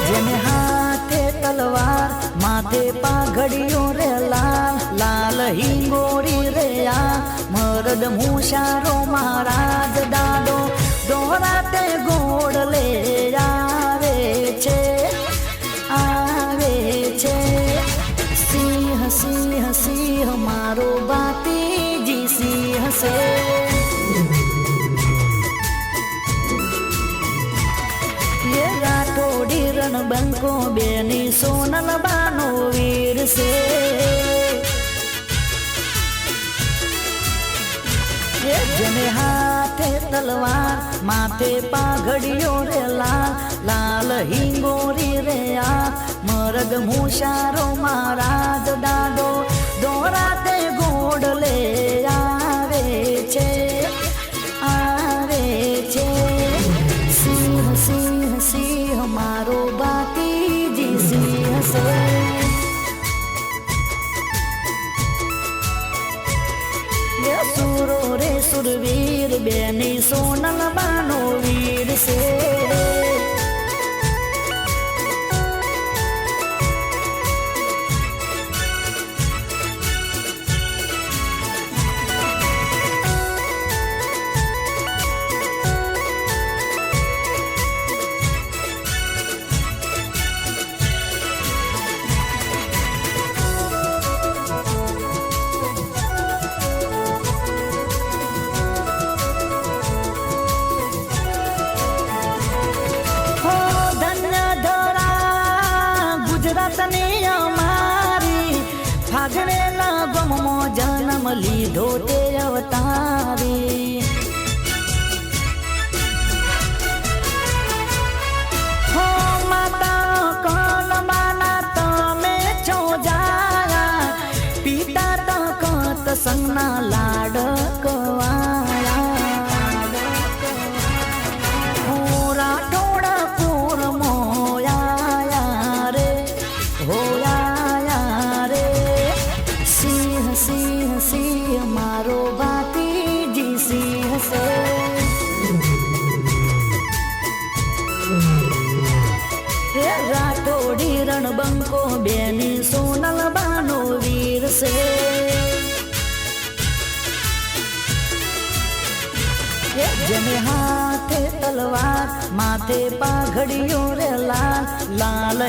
જેને હાથે તલવાર માથે પાઘડીઓ રે લાલ લાલ હિંગોરી રે આ મરદ મુશારો મહારાજ દાદો દોરાતે ગોળ લે આવે છે સિંહ સિંહ સિંહ મારો બાતીજી સિંહ છે રાઠોડી રણબંકો બેની સોનલ બાનો વીર છે જેને હાથે તલવાર માથે પાઘડીઓ રે લાલ લાલ હિંગોરી રે આ મરદ મુશારો મહારાજ દાદો દોરાતે ગોળ લે આવે છે સિંહ સિંહ સિંહ મારો બાતીજી સિંહ છે સુરો રે સુરવીર બેની સોનલ બાનો વીર છે ગુજરાતની અમારી ફાગણેલા ગમો જન્મ લીધો તે અવતારી હો માતા કલમાના તમે છો જાયા પિતા તખત સંગના લાડકવાયા રાઠોડા પૂર મોયા રે સિંહ સિંહ સિંહ મારો બાતીજી સિંહ છે રાઠોડી રણબંકો બેની સોનલ બાનો વીર છે જેને હાથે તલવાર માથે પાઘડીઓ રે લાલ લાલ